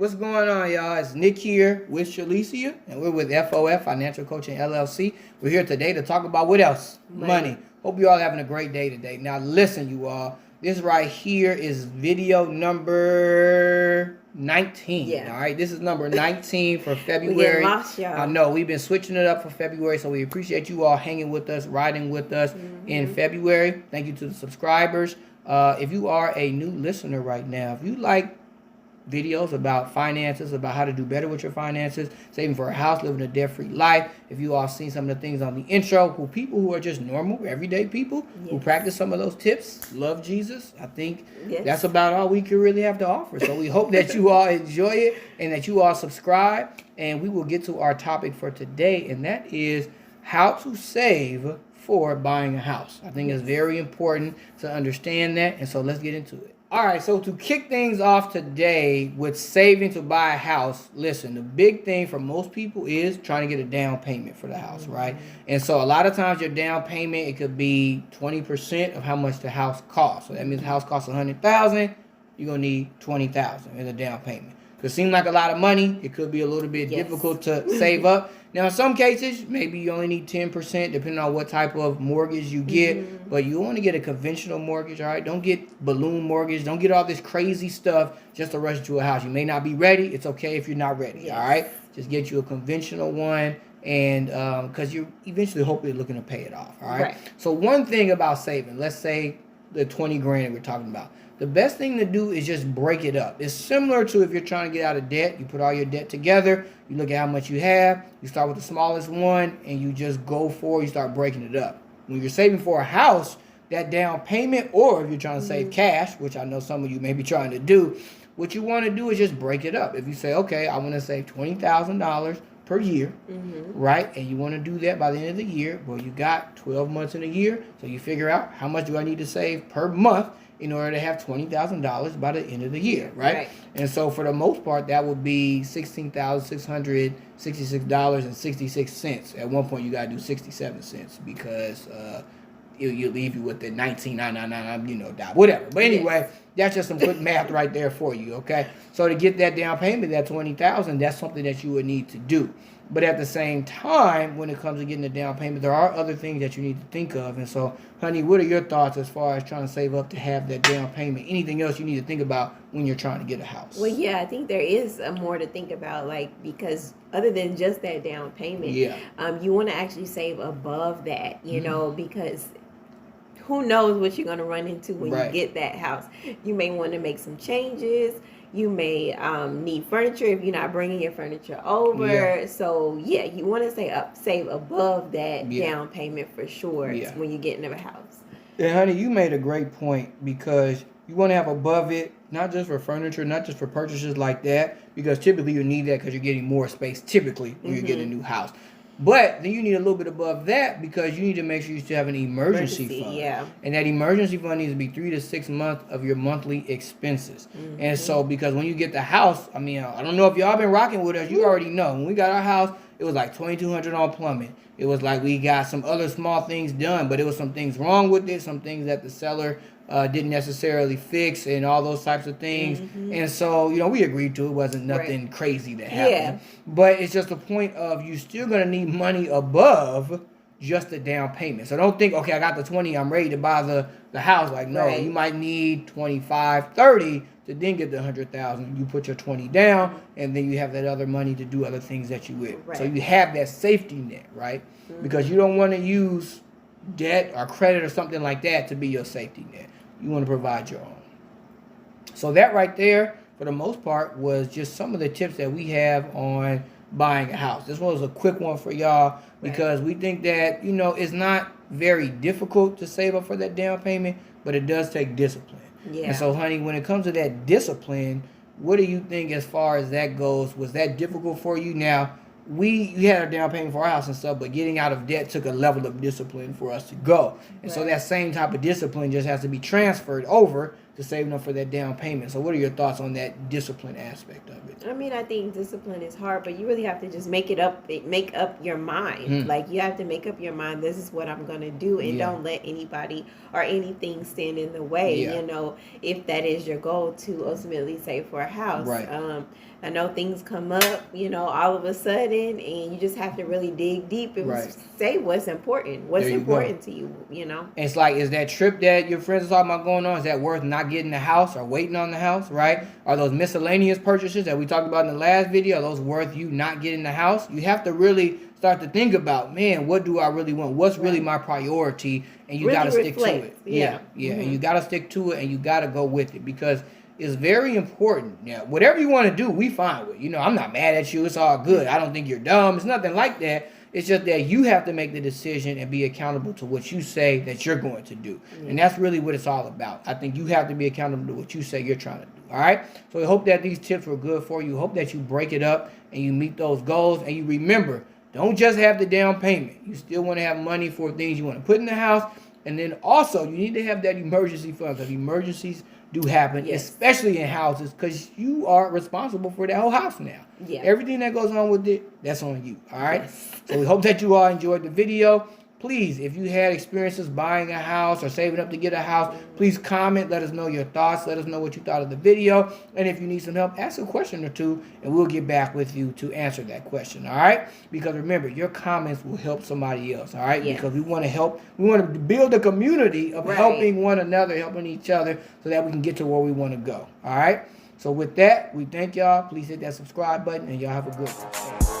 What's going on, y'all? It's Nick here with Shalicia, and we're with F.O.F, Financial Coaching LLC. We're here today to talk about what else? Money. Hope you all having a great day today. Now, listen, you all. This right here is video number 19. Yeah. All right, this is number 19 for February. We get lost, y'all. I know we've been switching it up for February, so we appreciate you all hanging with us, riding with us in February. Thank you to the subscribers. If you are a new listener right now, if you like videos about finances, about how to do better with your finances, saving for a house, living a debt-free life. If you all seen some of the things on the intro, people who are just normal, everyday people who practice some of those tips, love Jesus, I think that's about all we can really have to offer. So we hope that you all enjoy it and that you all subscribe. And we will get to our topic for today, and that is how to save for buying a house. I think it's very important to understand that, and so let's get into it. All right, so to kick things off today with saving to buy a house, listen, the big thing for most people is trying to get a down payment for the house, right? And so a lot of times your down payment, it could be 20% of how much the house costs. So that means the house costs $100,000, you're going to need $20,000 as a down payment. It seems like a lot of money. It could be a little bit difficult to save up. Now, in some cases, maybe you only need 10%, depending on what type of mortgage you get. But you want to get a conventional mortgage, all right? Don't get balloon mortgage. Don't get all this crazy stuff just to rush into a house. You may not be ready. It's okay if you're not ready, all right? Just get you a conventional one, and because you're eventually hopefully looking to pay it off, all right? So one thing about saving, let's say the 20 grand that we're talking about. The best thing to do is just break it up. It's similar to if you're trying to get out of debt. You put all your debt together. You look at how much you have. You start with the smallest one, and you just go for it. You start breaking it up. When you're saving for a house, that down payment, or if you're trying to save cash, which I know some of you may be trying to do, what you want to do is just break it up. If you say, okay, I want to save $20,000 per year, right? And you want to do that by the end of the year. Well, you got 12 months in a year, so you figure out how much do I need to save per month in order to have $20,000 by the end of the year, right? And so for the most part, that would be $16,666.66. At one point, you got to do 67 cents because you leave you with the $19,999, whatever. But anyway, that's just some quick math right there for you, okay? So to get that down payment, that $20,000, that's something that you would need to do. But at the same time, when it comes to getting the down payment, there are other things that you need to think of. And so, honey, what are your thoughts as far as trying to save up to have that down payment? Anything else you need to think about when you're trying to get a house? Well, yeah, I think there is more to think about, because other than just that down payment, you want to actually save above that, you know, because who knows what you're going to run into when you get that house. You may want to make some changes. You may need furniture if you're not bringing your furniture over. So, you want to save above that down payment for sure when you get into a house. And, honey, you made a great point because you want to have above it, not just for furniture, not just for purchases like that, because typically you need that because you're getting more space typically when you get a new house. But then you need a little bit above that because you need to make sure you still have an emergency fund. And that emergency fund needs to be 3 to 6 months of your monthly expenses. And so because when you get the house, I mean, I don't know if y'all been rocking with us. You already know. When we got our house, it was like $2,200 on plumbing. It was like we got some other small things done, but there was some things wrong with it, some things that the seller didn't necessarily fix and all those types of things. And so, we agreed to it. It wasn't nothing crazy that happened. But it's just a point of you still going to need money above just the down payment. So don't think, okay, I got the 20, I'm ready to buy the house. Like, no, you might need 25, 30 to then get the 100,000. You put your 20 down, and then you have that other money to do other things that you with. So you have that safety net, right? Because you don't want to use debt or credit or something like that to be your safety net. You want to provide your own. So that right there, for the most part, was just some of the tips that we have on buying a house. This one was a quick one for y'all because we think that, it's not very difficult to save up for that down payment, but it does take discipline. And so, honey, when it comes to that discipline, what do you think as far as that goes? Was that difficult for you? Now, we had a down payment for our house and stuff, but getting out of debt took a level of discipline for us to go. And so that same type of discipline just has to be transferred over to saving up for that down payment. So what are your thoughts on that discipline aspect of it? I mean, I think discipline is hard, but you really have to just make up your mind. Like, you have to make up your mind, this is what I'm going to do, and don't let anybody or anything stand in the way, you know, if that is your goal to ultimately save for a house. Right. I know things come up, you know, all of a sudden, and you just have to really dig deep and say what's important. What's important to you, you know? And it's like, is that trip that your friends are talking about going on, is that worth not getting the house or waiting on the house, right? Are those miscellaneous purchases that we talked about in the last video, are those worth you not getting the house? You have to really start to think about, man, what do I really want? What's really my priority? And you really got to stick to it. Yeah. And you got to stick to it, and you got to go with it, because it's very important. Yeah, whatever you want to do, we fine with. You know, I'm not mad at you. It's all good. I don't think you're dumb. It's nothing like that. It's just that you have to make the decision and be accountable to what you say that you're going to do. And that's really what it's all about. I think you have to be accountable to what you say you're trying to do. All right? So I hope that these tips were good for you. Hope that you break it up and you meet those goals. And you remember, don't just have the down payment. You still want to have money for things you want to put in the house. And then also, you need to have that emergency fund, because emergencies do happen, especially in houses, because you are responsible for that whole house now. Everything that goes on with it, that's on you. All right? So we hope that you all enjoyed the video. Please, if you had experiences buying a house or saving up to get a house, please comment. Let us know your thoughts. Let us know what you thought of the video. And if you need some help, ask a question or two, and we'll get back with you to answer that question. All right? Because remember, your comments will help somebody else. All right? Because we want to help. We want to build a community of helping one another, helping each other, so that we can get to where we want to go. All right? So with that, we thank y'all. Please hit that subscribe button, and y'all have a good one.